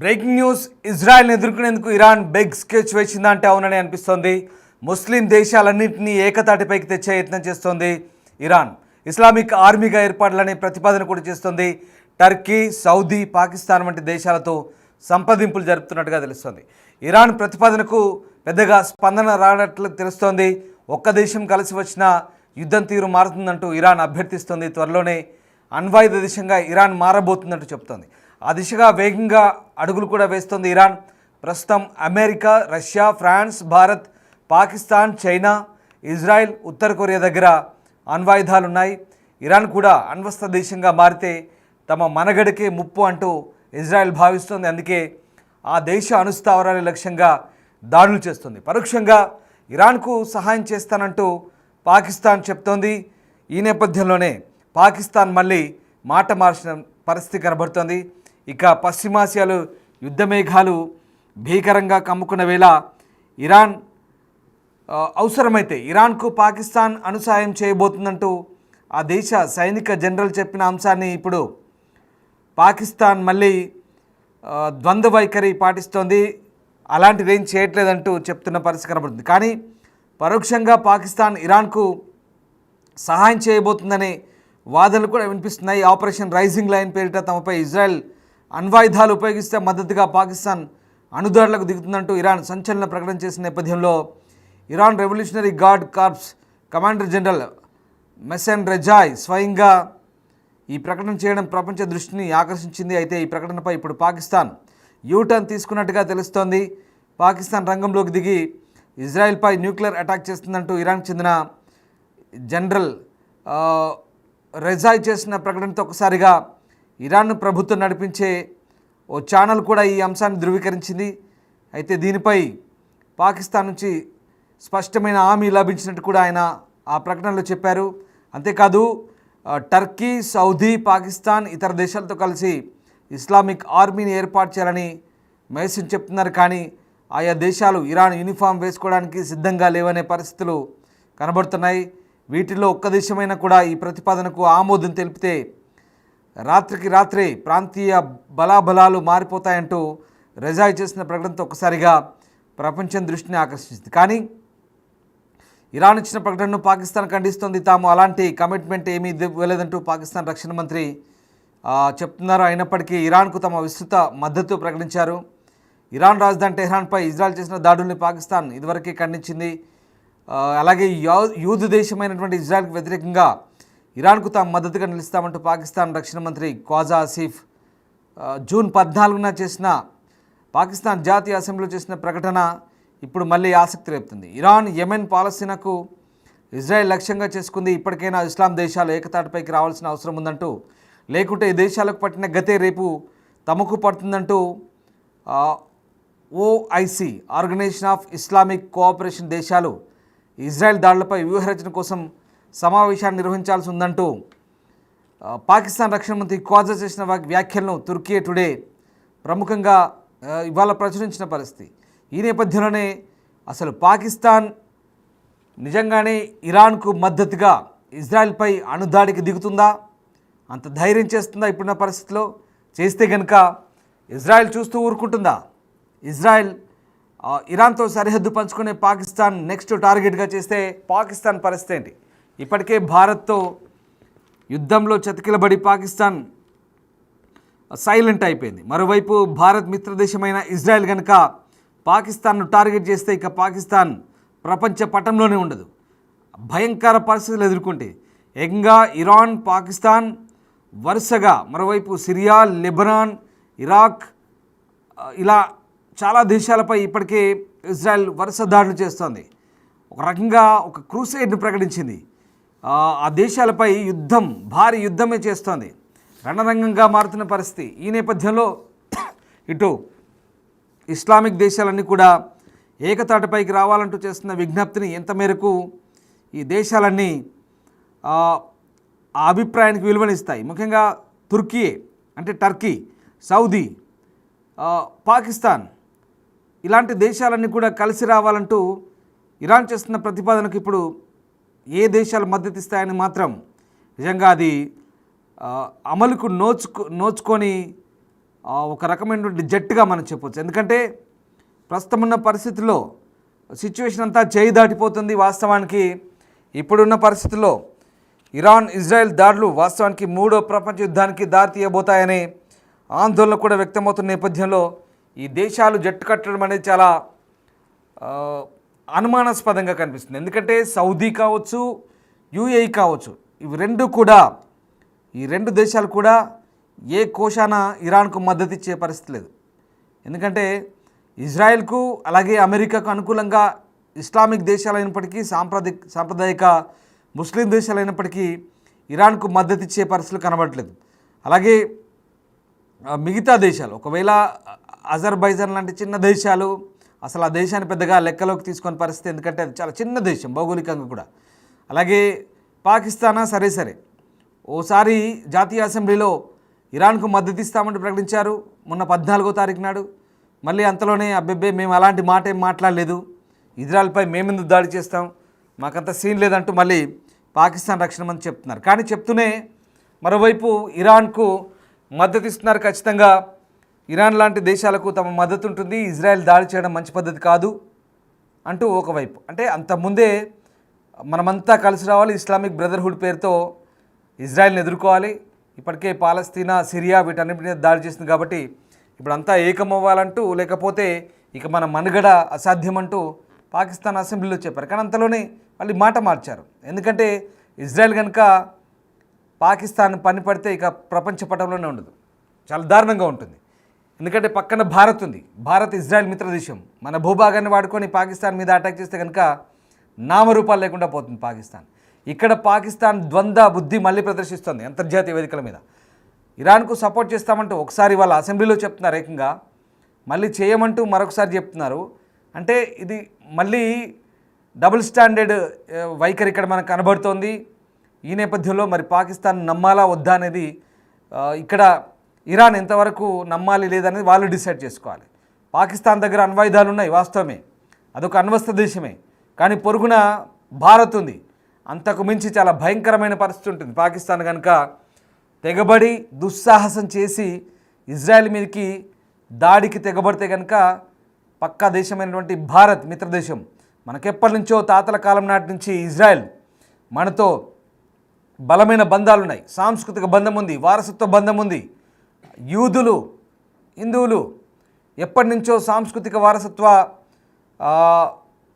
Breaking news. ఇజ్రాయెల్ని ఎదుర్కొనేందుకు Iran big sketch వేసిందంటే అవునని అనిపిస్తోంది. ముస్లిం దేశాలన్నింటినీ ఏకతాటిపైకి తెచ్చే యత్నం చేస్తోంది ఇరాన్. ఇస్లామిక్ ఆర్మీగా ఏర్పాట్లని ప్రతిపాదన కూడా చేస్తోంది. టర్కీ, సౌదీ, పాకిస్తాన్ వంటి దేశాలతో సంప్రదింపులు జరుపుతున్నట్టుగా తెలుస్తోంది. ఇరాన్ ప్రతిపాదనకు పెద్దగా స్పందన రానట్లు తెలుస్తోంది. ఒక్క దేశం కలిసి వచ్చిన యుద్ధం తీరు మారుతుందంటూ ఇరాన్ అభ్యర్థిస్తోంది. త్వరలోనే అణ్వాయుధ దిశగా ఇరాన్ మారబోతుందంటూ చెప్తోంది. ఆ దిశగా వేగంగా అడుగులు కూడా వేస్తోంది ఇరాన్. ప్రస్తుతం America, Russia, France, Bharat, Pakistan, China, Israel, ఉత్తర కొరియా దగ్గర అణ్వాయుధాలు ఉన్నాయి. ఇరాన్ కూడా అణ్వస్త్ర దేశంగా మారితే తమ మనగడికే ముప్పు అంటూ ఇజ్రాయెల్ భావిస్తోంది. అందుకే ఆ దేశ అణుస్థావరాల లక్ష్యంగా దాడులు చేస్తుంది. పరోక్షంగా ఇరాన్కు సహాయం చేస్తానంటూ పాకిస్తాన్ చెప్తోంది. ఈ నేపథ్యంలోనే పాకిస్తాన్ మళ్ళీ మాట మార్చిన పరిస్థితి కనబడుతోంది. ఇక పశ్చిమాసియాలో యుద్ధ మేఘాలు భీకరంగా కమ్ముకున్న వేళ ఇరాన్ అవసరమైతే ఇరాన్కు పాకిస్తాన్ అణుసాయం చేయబోతుందంటూ ఆ దేశ సైనిక జనరల్ చెప్పిన అంశాన్ని ఇప్పుడు పాకిస్తాన్ మళ్ళీ ద్వంద్వ వైఖరి పాటిస్తోంది. అలాంటిదేం చేయట్లేదంటూ చెప్తున్న పరిస్థితి కనబడుతుంది. కానీ పరోక్షంగా పాకిస్తాన్ ఇరాన్కు సహాయం చేయబోతుందనే వాదనలు కూడా వినిపిస్తున్నాయి. ఆపరేషన్ రైజింగ్ లైన్ పేరిట తమపై ఇజ్రాయెల్ అణ్వాయుధాలు ఉపయోగిస్తే మద్దతుగా పాకిస్తాన్ అణుదాడులకు దిగుతుందంటూ ఇరాన్ సంచలన ప్రకటన చేసిన నేపథ్యంలో Iran revolutionary guard corps commander general Mohsen Rezaei స్వయంగా ఈ ప్రకటన చేయడం ప్రపంచ దృష్టిని ఆకర్షించింది. అయితే ఈ ప్రకటనపై ఇప్పుడు పాకిస్తాన్ యూటర్న్ తీసుకున్నట్టుగా తెలుస్తోంది. పాకిస్తాన్ రంగంలోకి దిగి ఇజ్రాయెల్పై న్యూక్లియర్ అటాక్ చేస్తుందంటూ ఇరాన్కి చెందిన జనరల్ రెజాయ్ చేసిన ప్రకటనతో ఒకసారిగా ఇరాన్ ప్రభుత్వం నడిపించే ఓ ఛానల్ కూడా ఈ అంశాన్ని ధృవీకరించింది. అయితే దీనిపై పాకిస్తాన్ నుంచి స్పష్టమైన హామీ లభించినట్టు కూడా ఆయన ఆ ప్రకటనలో చెప్పారు. అంతేకాదు టర్కీ, సౌదీ, పాకిస్తాన్ ఇతర దేశాలతో కలిసి ఇస్లామిక్ ఆర్మీని ఏర్పాటు చేయాలని మెసేజ్ చెప్తున్నారు. కానీ ఆయా దేశాలు ఇరాన్ యూనిఫామ్ వేసుకోవడానికి సిద్ధంగా లేవనే పరిస్థితులు కనబడుతున్నాయి. వీటిలో ఒక్క దేశమైనా కూడా ఈ ప్రతిపాదనకు ఆమోదం తెలిపితే రాత్రికి రాత్రే ప్రాంతీయ బలాబలాలు మారిపోతాయంటూ రెజాయ్ చేసిన ప్రకటనతో ఒక్కసారిగా ప్రపంచం దృష్టిని ఆకర్షించింది. కానీ ఇరాన్ ఇచ్చిన ప్రకటనను పాకిస్తాన్ ఖండిస్తోంది. తాము అలాంటి కమిట్మెంట్ ఏమీ ఇవ్వలేదంటూ పాకిస్తాన్ రక్షణ మంత్రి చెప్తున్నారు. అయినప్పటికీ ఇరాన్కు తమ విస్తృత మద్దతు ప్రకటించారు. ఇరాన్ రాజధాని టెహ్రాన్పై ఇజ్రాయెల్ చేసిన దాడుల్ని పాకిస్తాన్ ఇదివరకే ఖండించింది. అలాగే యూదు దేశమైనటువంటి ఇజ్రాయెల్కి వ్యతిరేకంగా ఇరాన్కు తాము మద్దతుగా నిలుస్తామంటూ పాకిస్తాన్ రక్షణ మంత్రి ఖ్వాజా ఆసిఫ్ జూన్ 14న చేసిన పాకిస్తాన్ జాతీయ అసెంబ్లీలో చేసిన ప్రకటన ఇప్పుడు మళ్ళీ ఆసక్తి రేపుతుంది. ఇరాన్, యెమెన్, పాలస్తీనాకు ఇజ్రాయెల్ లక్ష్యంగా చేసుకుంది. ఇప్పటికైనా ఇస్లాం దేశాలు ఏకతాటిపైకి రావాల్సిన అవసరం ఉందంటూ, లేకుంటే ఈ దేశాలకు పట్టిన గతే రేపు తమకు పడుతుందంటూ OIC organisation of Islamic cooperation దేశాలు ఇజ్రాయెల్ దాడులపై వ్యూహరచన కోసం సమావేశాన్ని నిర్వహించాల్సి ఉందంటూ పాకిస్తాన్ రక్షణ మంత్రి ఖ్వాజా చేసిన వ్యాఖ్యలను తుర్కీ టుడే ప్రముఖంగా ఇవాళ ప్రచురించిన పరిస్థితి. ఈ నేపథ్యంలోనే అసలు పాకిస్తాన్ నిజంగానే ఇరాన్కు మద్దతుగా ఇజ్రాయెల్పై అణుదాడికి దిగుతుందా, అంత ధైర్యం చేస్తుందా ఇప్పుడున్న పరిస్థితిలో? చేస్తే కనుక ఇజ్రాయెల్ చూస్తూ ఊరుకుంటుందా? ఇజ్రాయెల్ ఇరాన్తో సరిహద్దు పంచుకునే పాకిస్తాన్ నెక్స్ట్ టార్గెట్గా చేస్తే పాకిస్తాన్ పరిస్థితి ఏంటి? ఇప్పటికే భారత్తో యుద్ధంలో చతికిలబడి పాకిస్తాన్ సైలెంట్ అయిపోయింది. మరోవైపు భారత్ మిత్రదేశమైన ఇజ్రాయెల్ కనుక పాకిస్తాన్ను టార్గెట్ చేస్తే ఇక పాకిస్తాన్ ప్రపంచ పటంలోనే ఉండదు. భయంకర పరిస్థితులు ఎదుర్కొంటే ఏకంగా ఇరాన్, పాకిస్తాన్ వరుసగా మరోవైపు సిరియా, లెబనాన్, ఇరాక్ ఇలా చాలా దేశాలపై ఇప్పటికే ఇజ్రాయెల్ వరుస దాడులు చేస్తోంది. ఒక రకంగా ఒక క్రూసేడ్ను ప్రకటించింది. ఆ దేశాలపై యుద్ధం, భారీ యుద్ధమే చేస్తోంది. రణరంగంగా మారుతున్న పరిస్థితి. ఈ నేపథ్యంలో ఇటు ఇస్లామిక్ దేశాలన్నీ కూడా ఏకతాటిపైకి రావాలంటూ చేస్తున్న విజ్ఞప్తిని ఎంత మేరకు ఈ దేశాలన్నీ ఆ అభిప్రాయానికి విలువనిస్తాయి? ముఖ్యంగా తుర్కీ అంటే టర్కీ, సౌదీ, పాకిస్తాన్ ఇలాంటి దేశాలన్నీ కూడా కలిసి రావాలంటూ ఇరాన్ చేస్తున్న ప్రతిపాదనకు ఇప్పుడు ఏ దేశాలు మద్దతు ఇస్తాయని మాత్రం నిజంగా అది అమలుకు నోచుకొని ఒక రకమైనటువంటి జట్టుగా మనం చెప్పొచ్చు. ఎందుకంటే ప్రస్తుతం ఉన్న పరిస్థితుల్లో సిచ్యువేషన్ అంతా చేయి దాటిపోతుంది. వాస్తవానికి ఇప్పుడున్న పరిస్థితుల్లో ఇరాన్ ఇజ్రాయెల్ దాడులు వాస్తవానికి మూడో ప్రపంచ యుద్ధానికి దారి తీయబోతాయనే ఆందోళన కూడా వ్యక్తమవుతున్న నేపథ్యంలో ఈ దేశాలు జట్టు కట్టడం అనేది చాలా అనుమానాస్పదంగా కనిపిస్తుంది. ఎందుకంటే సౌదీ కావచ్చు, యుఏఈ కావచ్చు, ఈ రెండు దేశాలు కూడా ఏ కోశాన ఇరాన్కు మద్దతు ఇచ్చే పరిస్థితి లేదు. ఎందుకంటే ఇజ్రాయెల్కు అలాగే అమెరికాకు అనుకూలంగా ఇస్లామిక్ దేశాలైనప్పటికీ సాంప్రదాయిక ముస్లిం దేశాలైనప్పటికీ ఇరాన్కు మద్దతు ఇచ్చే పరిస్థితులు కనబడట్లేదు. అలాగే మిగతా దేశాలు ఒకవేళ అజర్బైజాన్ లాంటి చిన్న దేశాలు అసలు ఆ దేశాన్ని పెద్దగా లెక్కలోకి తీసుకొని పరిస్థితి, ఎందుకంటే అది చాలా చిన్న దేశం భౌగోళికంగా కూడా. అలాగే పాకిస్తానా సరే ఓసారి జాతీయ అసెంబ్లీలో ఇరాన్కు మద్దతు ఇస్తామంటూ ప్రకటించారు మొన్న 14వ తారీఖు నాడు. మళ్ళీ అంతలోనే అబ్బెబ్బే మేము అలాంటి మాట ఏం మాట్లాడలేదు, ఇజ్రాయెల్పై మేమెందుకు దాడి చేస్తాం, మాకంత సీన్ లేదంటూ మళ్ళీ పాకిస్తాన్ రక్షణ మంత్రి చెప్తున్నారు. కానీ చెప్తూనే మరోవైపు ఇరాన్కు మద్దతు ఇస్తున్నారు. ఖచ్చితంగా ఇరాన్ లాంటి దేశాలకు తమ మద్దతు ఉంటుంది, ఇజ్రాయెల్ దాడి చేయడం మంచి పద్ధతి కాదు అంటూ ఒకవైపు. అంటే అంతకుముందే మనమంతా కలిసి రావాలి, ఇస్లామిక్ బ్రదర్హుడ్ పేరుతో ఇజ్రాయెల్ని ఎదుర్కోవాలి, ఇప్పటికే పాలస్తీనా, సిరియా వీటన్నిటి మీద దాడి చేస్తుంది కాబట్టి ఇప్పుడు అంతా ఏకమవ్వాలంటూ, లేకపోతే ఇక మన మనుగడ అసాధ్యమంటూ పాకిస్తాన్ అసెంబ్లీలో చెప్పారు. కానీ అంతలోనే మళ్ళీ మాట మార్చారు. ఎందుకంటే ఇజ్రాయెల్ కనుక పాకిస్తాన్ పని పడితే ఇక ప్రపంచ పటంలోనే ఉండదు, చాలా దారుణంగా ఉంటుంది. ఎందుకంటే పక్కన భారత్ ఉంది, భారత్ ఇజ్రాయెల్ మిత్రదేశం. మన భూభాగాన్ని వాడుకొని పాకిస్తాన్ మీద అటాక్ చేస్తే కనుక నామరూపాలు లేకుండా పోతుంది పాకిస్తాన్. ఇక్కడ పాకిస్తాన్ ద్వంద్వ బుద్ధి మళ్ళీ ప్రదర్శిస్తుంది అంతర్జాతీయ వేదికల మీద. ఇరాన్కు సపోర్ట్ చేస్తామంటూ ఒకసారి వాళ్ళ అసెంబ్లీలో చెప్తున్నారు ఏకంగా, మళ్ళీ చేయమంటూ మరొకసారి చెప్తున్నారు. అంటే ఇది మళ్ళీ డబుల్ స్టాండర్డ్ వైఖరి ఇక్కడ మనకు కనబడుతోంది. ఈ నేపథ్యంలో మరి పాకిస్తాన్ నమ్మాలా వద్దా అనేది ఇక్కడ ఇరాన్ ఎంతవరకు నమ్మాలి లేదనేది వాళ్ళు డిసైడ్ చేసుకోవాలి. పాకిస్తాన్ దగ్గర అణ్వాయుధాలు ఉన్నాయి వాస్తవమే, అదొక అణ్వస్త్ర దేశమే. కానీ పొరుగున భారత్ ఉంది, అంతకు మించి చాలా భయంకరమైన పరిస్థితి ఉంటుంది. పాకిస్తాన్ కనుక తెగబడి దుస్సాహసం చేసి ఇజ్రాయెల్ మీదకి దాడికి తెగబడితే కనుక పక్కా దేశమైనటువంటి భారత్ మిత్రదేశం, మనకెప్పటి నుంచో తాతల కాలం నాటి నుంచి ఇజ్రాయెల్ మనతో బలమైన బంధాలు ఉన్నాయి, సాంస్కృతిక బంధం ఉంది, వారసత్వ బంధం ఉంది. యూదులు, హిందువులు ఎప్పటి నుంచో సాంస్కృతిక వారసత్వ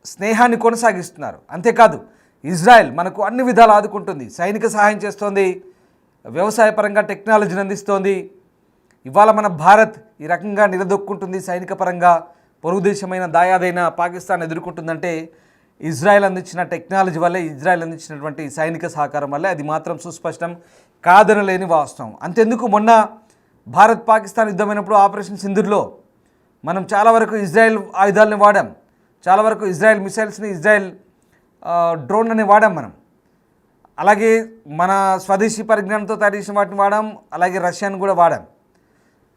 స్నేహాన్ని కొనసాగిస్తున్నారు. అంతేకాదు ఇజ్రాయెల్ మనకు అన్ని విధాలు ఆదుకుంటుంది, సైనిక సహాయం చేస్తోంది, వ్యవసాయపరంగా టెక్నాలజీని అందిస్తోంది. ఇవాళ మన భారత్ ఈ రకంగా నిలదొక్కుంటుంది సైనిక పరంగా. పొరుగు దేశమైన దాయాదైన పాకిస్తాన్ ఎదుర్కొంటుందంటే ఇజ్రాయెల్ అందించిన టెక్నాలజీ వల్లే, ఇజ్రాయెల్ అందించినటువంటి సైనిక సహకారం వల్లే. అది మాత్రం సుస్పష్టం, కాదనలేని వాస్తవం. అంతెందుకు మొన్న భారత్ పాకిస్తాన్ యుద్ధమైనప్పుడు ఆపరేషన్ సింధూర్లో మనం చాలా వరకు ఇజ్రాయెల్ ఆయుధాలని వాడాం, చాలా వరకు ఇజ్రాయెల్ మిసైల్స్ని, ఇజ్రాయెల్ డ్రోన్ అని వాడాం మనం. అలాగే మన స్వదేశీ పరిజ్ఞానంతో తయారు చేసిన వాటిని వాడాం, అలాగే రష్యాను కూడా వాడాం.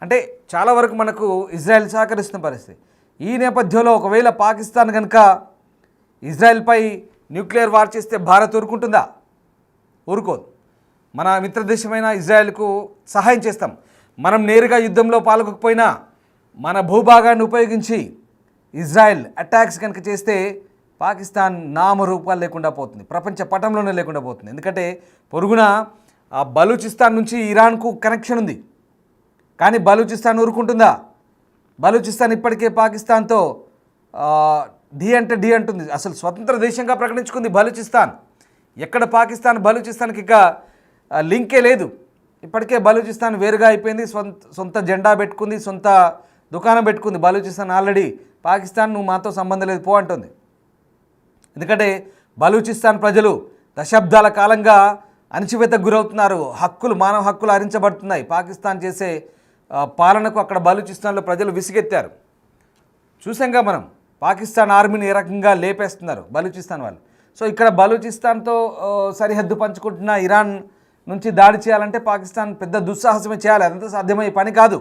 అంటే చాలా వరకు మనకు ఇజ్రాయెల్ సహకరిస్తున్న పరిస్థితి. ఈ నేపథ్యంలో ఒకవేళ పాకిస్తాన్ కనుక ఇజ్రాయెల్పై న్యూక్లియర్ వార్ చేస్తే భారత్ ఊరుకుంటుందా? ఊరుకోదు. మన మిత్రదేశమైన ఇజ్రాయెల్కు సహాయం చేస్తాం. మనం నేరుగా యుద్ధంలో పాల్గొకపోయినా మన భూభాగాన్ని ఉపయోగించి ఇజ్రాయెల్ అటాక్స్ కనుక చేస్తే పాకిస్తాన్ నామరూపాలు లేకుండా పోతుంది, ప్రపంచ పటంలోనే లేకుండా పోతుంది. ఎందుకంటే పొరుగున బలూచిస్తాన్ నుంచి ఇరాన్కు కనెక్షన్ ఉంది. కానీ బలూచిస్తాన్ ఊరుకుంటుందా? బలూచిస్తాన్ ఇప్పటికే పాకిస్తాన్తో ఢీ అంటే ఢీ అంటుంది. అసలు స్వతంత్ర దేశంగా ప్రకటించుకుంది బలూచిస్తాన్. ఎక్కడ బలూచిస్తాన్కి ఇక లింకే లేదు. ఇప్పటికే బలూచిస్తాన్ వేరుగా అయిపోయింది, సొంత జెండా పెట్టుకుంది, సొంత దుకాణం పెట్టుకుంది. బలూచిస్తాన్ ఆల్రెడీ పాకిస్తాన్ నువ్వు మాతో సంబంధం లేదు పో అంటుంది. ఎందుకంటే బలూచిస్తాన్ ప్రజలు దశాబ్దాల కాలంగా అణచివేతకు గురవుతున్నారు, మానవ హక్కులు హరించబడుతున్నాయి. పాకిస్తాన్ చేసే పాలనకు అక్కడ బలూచిస్తాన్లో ప్రజలు విసిగెత్తారు. చూసాంగా మనం పాకిస్తాన్ ఆర్మీని ఏ రకంగా లేపేస్తున్నారు బలూచిస్తాన్ వాళ్ళు. సో ఇక్కడ బలూచిస్తాన్తో సరిహద్దు పంచుకుంటున్న ఇరాన్ నుంచి దాడి చేయాలంటే పాకిస్తాన్ పెద్ద దుస్సాహసమే చేయాలి. అదంతా సాధ్యమయ్యే పని కాదు,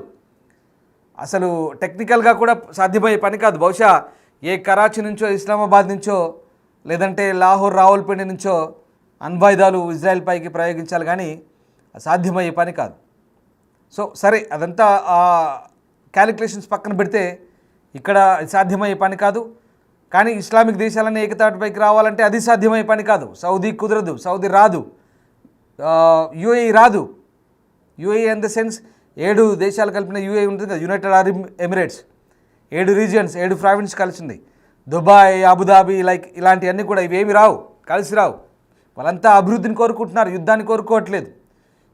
అసలు టెక్నికల్గా కూడా సాధ్యమయ్యే పని కాదు. బహుశా ఏ కరాచీ నుంచో, ఇస్లామాబాద్ నుంచో, లేదంటే లాహోర్, రావల్పిండి నుంచో అణ్వాయుధాలు ఇజ్రాయెల్ పైకి ప్రయోగించాలి, కానీ సాధ్యమయ్యే పని కాదు. సో సరే అదంతా క్యాలిక్యులేషన్స్ పక్కన పెడితే ఇక్కడ సాధ్యమయ్యే పని కాదు. కానీ ఇస్లామిక్ దేశాలన్నీ ఏకతాటిపైకి రావాలంటే అది సాధ్యమయ్యే పని కాదు. సౌదీ కుదరదు, సౌదీ రాదు, యూఏఈ రాదు. యూఏఈ ఇన్ ద సెన్స్ 7 దేశాలు కలిపిన యూఏఈ ఉంటుంది కదా, United Arab Emirates. 7 regions, 7 province కలిసింది. దుబాయ్, అబుదాబి ఇలాంటివన్నీ కూడా ఇవేమి రావు, కలిసి రావు. వాళ్ళంతా అభివృద్ధిని కోరుకుంటున్నారు, యుద్ధాన్ని కోరుకోవట్లేదు,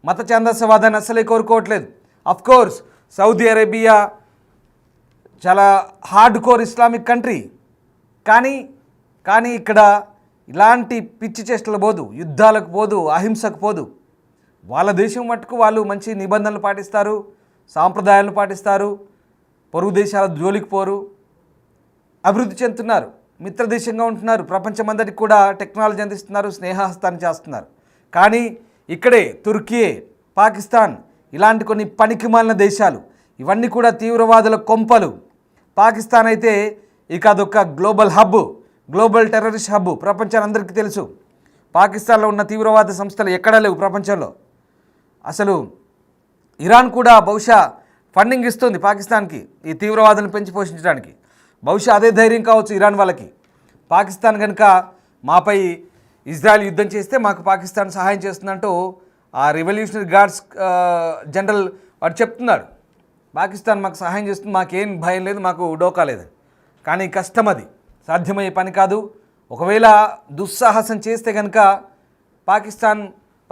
మత ఛాందసవాదాన్ని అస్సలే కోరుకోవట్లేదు. అఫ్కోర్స్ సౌదీ అరేబియా చాలా హార్డ్ కోర్ ఇస్లామిక్ కంట్రీ. కానీ ఇక్కడ ఇలాంటి పిచ్చి చేష్టలు పోదు, యుద్ధాలకు పోదు, అహింసకు పోదు. వాళ్ళ దేశం మట్టుకు వాళ్ళు మంచి నిబంధనలు పాటిస్తారు, సాంప్రదాయాలను పాటిస్తారు, పొరుగు దేశాల జోలికి పోరు, అభివృద్ధి చెందుతున్నారు, మిత్రదేశంగా ఉంటున్నారు, ప్రపంచమందరికి కూడా టెక్నాలజీ అందిస్తున్నారు, స్నేహహస్తాన్ని చేస్తున్నారు. కానీ ఇక్కడే తుర్కీ, పాకిస్తాన్ ఇలాంటి కొన్ని పనికిమాలిన దేశాలు, ఇవన్నీ కూడా తీవ్రవాదుల కొంపలు. పాకిస్తాన్ అయితే ఇక అదొక global hub, global terrorist hub. ప్రపంచానికి అందరికీ తెలుసు పాకిస్తాన్లో ఉన్న తీవ్రవాద సంస్థలు ఎక్కడా లేవు ప్రపంచంలో. అసలు ఇరాన్ కూడా బహుశా ఫండింగ్ ఇస్తుంది పాకిస్తాన్కి ఈ తీవ్రవాదాన్ని పెంచి పోషించడానికి. బహుశా అదే ధైర్యం కావచ్చు ఇరాన్ వాళ్ళకి. పాకిస్తాన్ కనుక మాపై ఇజ్రాయెల్ యుద్ధం చేస్తే మాకు పాకిస్తాన్ సహాయం చేస్తుందంటూ ఆ రెవల్యూషనరీ గార్డ్స్ జనరల్ వాడు చెప్తున్నాడు, పాకిస్తాన్ మాకు సహాయం చేస్తుంది, మాకేం భయం లేదు, మాకు డోకా లేదు. కానీ కష్టం, అది సాధ్యమయ్యే పని కాదు. ఒకవేళ దుస్సాహసం చేస్తే కనుక పాకిస్తాన్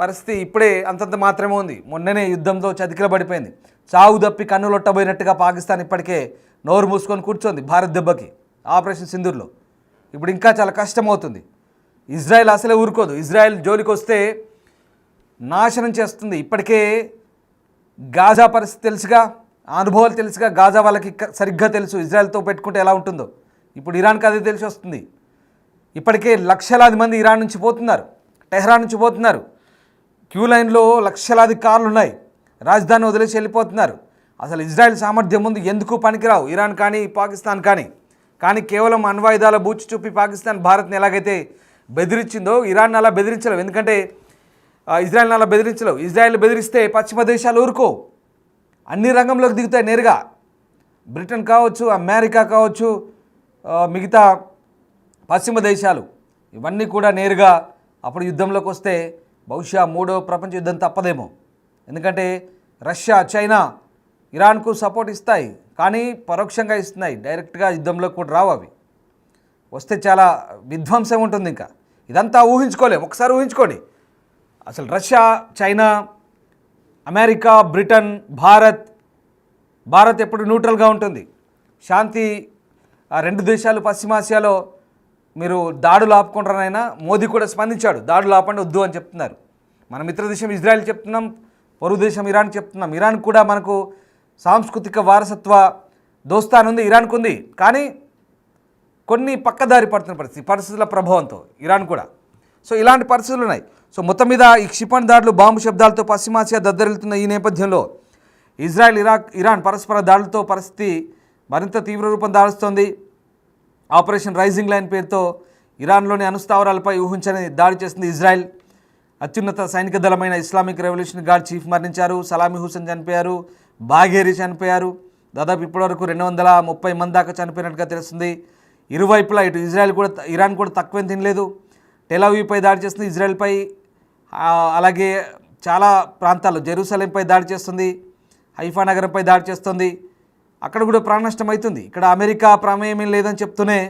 పరిస్థితి ఇప్పుడే అంతంత మాత్రమే ఉంది. మొన్ననే యుద్ధంతో చతికిలబడిపోయింది. చావు దప్పి కన్నులొట్టబోయినట్టుగా పాకిస్తాన్ ఇప్పటికే నోరు మూసుకొని కూర్చోంది భారత్ దెబ్బకి ఆపరేషన్ సింధూర్లో. ఇప్పుడు ఇంకా చాలా కష్టమవుతుంది. ఇజ్రాయెల్ అసలే ఊరుకోదు. ఇజ్రాయెల్ జోలికి వస్తే నాశనం చేస్తుంది. ఇప్పటికే గాజా పరిస్థితి తెలుసుగా, అనుభవాలు తెలుసుగా, గాజా వాళ్ళకి సరిగ్గా తెలుసు ఇజ్రాయెల్తో పెట్టుకుంటే ఎలా ఉంటుందో. ఇప్పుడు ఇరాన్కి అదే తెలిసి వస్తుంది. ఇప్పటికే లక్షలాది మంది ఇరాన్ నుంచి పోతున్నారు, టెహ్రాన్ నుంచి పోతున్నారు. క్యూ లైన్లో లక్షలాది కార్లు ఉన్నాయి, రాజధాని వదిలేసి వెళ్ళిపోతున్నారు. అసలు ఇజ్రాయెల్ సామర్థ్యం ముందు ఎందుకు పనికిరావు ఇరాన్ కానీ పాకిస్తాన్ కానీ కేవలం అణ్వాయుధాల బూచి చూపి పాకిస్తాన్ భారత్ని ఎలాగైతే బెదిరించిందో ఇరాన్ అలా బెదిరించలేవు. ఎందుకంటే ఇజ్రాయెల్ని అలా బెదిరించలేవు. ఇజ్రాయెల్ బెదిరిస్తే పశ్చిమ దేశాలు ఊరుకో, అన్ని రంగంలోకి దిగుతాయి నేరుగా. బ్రిటన్ కావచ్చు, అమెరికా కావచ్చు, మిగతా పశ్చిమ దేశాలు ఇవన్నీ కూడా నేరుగా అప్పుడు యుద్ధంలోకి వస్తే బహుశా 3వ ప్రపంచ యుద్ధం తప్పదేమో. ఎందుకంటే రష్యా, చైనా ఇరాన్కు సపోర్ట్ ఇస్తాయి, కానీ పరోక్షంగా ఇస్తున్నాయి, డైరెక్ట్గా యుద్ధంలో కూడా రావు. అవి వస్తే చాలా విధ్వంసం ఉంటుంది. ఇంకా ఇదంతా ఊహించుకోలేము. ఒకసారి ఊహించుకోండి, అసలు Russia, China, America, Britain, Bharat ఎప్పుడు న్యూట్రల్గా ఉంటుంది, శాంతి. ఆ 2 దేశాలు పశ్చిమాసియాలో మీరు దాడులు ఆపుకుంటారనైనా మోదీ కూడా స్పందించాడు, దాడులు ఆపండి వద్దు అని చెప్తున్నారు. మన మిత్రదేశం ఇజ్రాయెల్ చెప్తున్నాం, పొరుగు దేశం ఇరాన్ చెప్తున్నాం. ఇరాన్ కూడా మనకు సాంస్కృతిక వారసత్వ దోస్తానుంది, ఇరాన్కు ఉంది. కానీ కొన్ని పక్కదారి పడుతున్న పరిస్థితుల ప్రభావంతో ఇరాన్ కూడా. సో ఇలాంటి పరిస్థితులు ఉన్నాయి. సో మొత్తం మీద ఈ క్షిపణి దాడులు, బాంబు శబ్దాలతో పశ్చిమాసియా దద్దరిల్లుతున్న ఈ నేపథ్యంలో ఇజ్రాయెల్, ఇరాన్ పరస్పర దాడులతో పరిస్థితి మరింత తీవ్ర రూపం దాలుస్తోంది. ఆపరేషన్ రైజింగ్ లైన్ పేరుతో ఇరాన్లోని అణుస్థావరాలపై ఊహించని దాడి చేసింది ఇజ్రాయెల్. అత్యున్నత సైనిక దళమైన ఇస్లామిక్ రెవల్యూషన్ గార్డ్ చీఫ్ మరణించారు, సలామీ హుసేన్ చనిపోయారు, బాఘేరి చనిపోయారు. దాదాపు ఇప్పటివరకు 230 మంది దాకా చనిపోయినట్టుగా తెలుస్తుంది. ఇరువైపులా ఇటు ఇరాన్ కూడా తక్కువేం తినలేదు. టెల్-అవీవ్పై దాడి చేస్తుంది ఇజ్రాయెల్పై, అలాగే చాలా ప్రాంతాల్లో జెరూసలేంపై దాడి చేస్తుంది, హైఫా నగరంపై దాడి చేస్తుంది. అక్కడ కూడా ప్రాణ నష్టం అవుతుంది. ఇక్కడ అమెరికా ప్రమేయం లేదని చెప్తూనే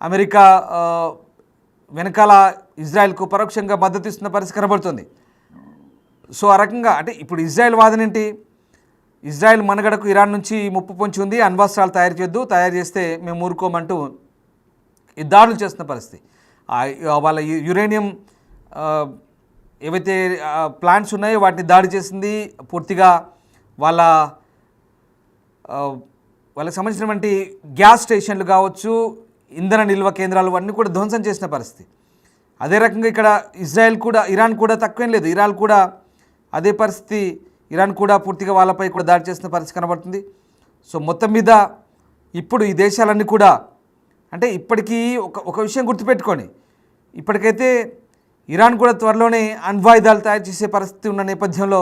అమెరికా వెనకాల ఇజ్రాయెల్కు పరోక్షంగా మద్దతు ఇస్తున్న పరిస్థితి కనబడుతుంది. సో ఆ రకంగా అంటే ఇప్పుడు ఇజ్రాయెల్ వాదన ఏంటి, ఇజ్రాయెల్ మనుగడకు ఇరాన్ నుంచి ముప్పు పొంచి ఉంది, అణ్వస్త్రాలు తయారు చేస్తే మేము ఊరుకోమంటూ ఈ దాడులు చేస్తున్న పరిస్థితి. వాళ్ళ యురేనియం ఏవైతే ప్లాంట్స్ ఉన్నాయో వాటిని దాడి చేసింది. పూర్తిగా వాళ్ళకి సంబంధించినటువంటి గ్యాస్ స్టేషన్లు కావచ్చు, ఇంధన నిల్వ కేంద్రాలు అన్నీ కూడా ధ్వంసం చేసిన పరిస్థితి. అదే రకంగా ఇక్కడ ఇరాన్ కూడా తక్కువేం లేదు, ఇరాన్ కూడా అదే పరిస్థితి. ఇరాన్ కూడా పూర్తిగా వాళ్ళపై కూడా దాడి చేసిన పరిస్థితి కనబడుతుంది. సో మొత్తం మీద ఇప్పుడు ఈ దేశాలన్నీ కూడా అంటే ఇప్పటికీ ఒక విషయం గుర్తుపెట్టుకోండి, ఇప్పటికైతే ఇరాన్ కూడా త్వరలోనే అణ్వాయుధాలు తయారు చేసే పరిస్థితి ఉన్న నేపథ్యంలో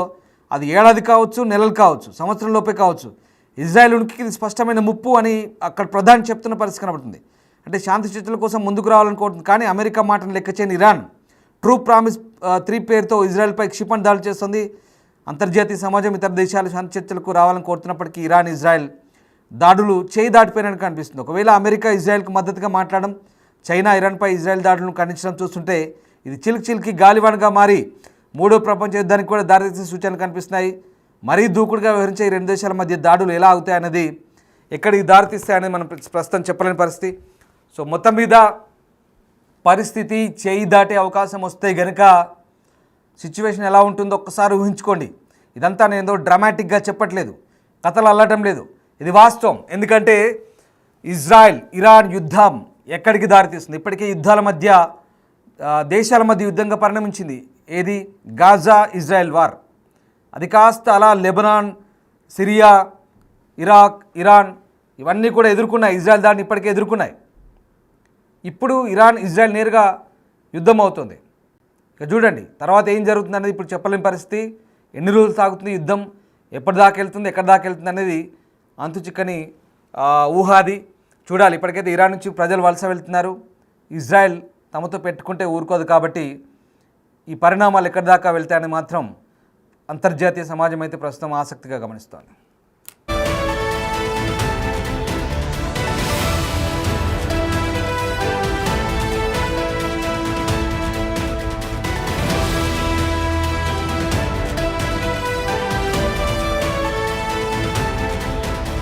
అది ఏడాది కావచ్చు, నెలలు కావచ్చు, సంవత్సరం లోపే కావచ్చు. ఇజ్రాయెల్ ఉనికికి ఇది స్పష్టమైన ముప్పు అని అక్కడ ప్రధాని చెప్తున్న పరిస్థితి కనబడుతుంది. అంటే శాంతి చర్చల కోసం ముందుకు రావాలనుకుంటుంది. కానీ అమెరికా మాటను లెక్క చేయని ఇరాన్ ట్రూ ప్రామిస్ 3 పేరుతో ఇజ్రాయెల్పై క్షిపణి దాడులు చేస్తుంది. అంతర్జాతీయ సమాజం ఇతర దేశాలు శాంతి చర్చలకు రావాలని కోరుతున్నప్పటికీ ఇరాన్, ఇజ్రాయెల్ దాడులు చేయి దాటిపోయినట్టు కనిపిస్తుంది. ఒకవేళ అమెరికా ఇజ్రాయెల్కు మద్దతుగా మాట్లాడడం, చైనా ఇరాన్పై ఇజ్రాయెల్ దాడులను ఖండించడం చూస్తుంటే ఇది చిలికి గాలివానగా మారి మూడో ప్రపంచ యుద్ధానికి కూడా దారితీసే సూచనలు కనిపిస్తున్నాయి. మరీ దూకుడుగా వ్యవహరించే ఈ 2 దేశాల మధ్య దాడులు ఎలా అవుతాయన్నది, ఎక్కడికి దారితీస్తాయనేది మనం ప్రస్తుతం చెప్పలేని పరిస్థితి. సో మొత్తం మీద పరిస్థితి చేయి దాటే అవకాశం వస్తే గనుక సిచ్యువేషన్ ఎలా ఉంటుందో ఒక్కసారి ఊహించుకోండి. ఇదంతా నేను ఏదో డ్రామాటిక్గా చెప్పట్లేదు, కథలు అల్లటం లేదు, ఇది వాస్తవం. ఎందుకంటే ఇజ్రాయెల్ ఇరాన్ యుద్ధం ఎక్కడికి దారితీస్తుంది? ఇప్పటికే యుద్ధాల మధ్య దేశాల మధ్య యుద్ధంగా పరిణమించింది. ఏది? Gaza Israel war. అది కాస్త అలా లెబనాన్, సిరియా, ఇరాక్, ఇరాన్ ఇవన్నీ కూడా ఎదుర్కొన్నాయి. ఇజ్రాయెల్ దాన్ని ఇప్పటికే ఎదుర్కొన్నాయి. ఇప్పుడు ఇరాన్ ఇజ్రాయెల్ నేరుగా యుద్ధం అవుతుంది. ఇక చూడండి తర్వాత ఏం జరుగుతుంది అనేది ఇప్పుడు చెప్పలేని పరిస్థితి. ఎన్ని రోజులు సాగుతుంది యుద్ధం, ఎప్పటిదాకా వెళ్తుంది, ఎక్కడి దాకా వెళ్తుంది అనేది అంతు చిక్కని ఊహాది. చూడాలి. ఇప్పటికైతే ఇరాన్ నుంచి ప్రజలు వలస వెళ్తున్నారు. ఇజ్రాయెల్ తమతో పెట్టుకుంటే ఊరుకోదు. కాబట్టి ఈ పరిణామాలు ఎక్కడి దాకా వెళ్తాయని మాత్రం అంతర్జాతీయ సమాజం అయితే ప్రస్తుతం ఆసక్తిగా గమనిస్తోంది.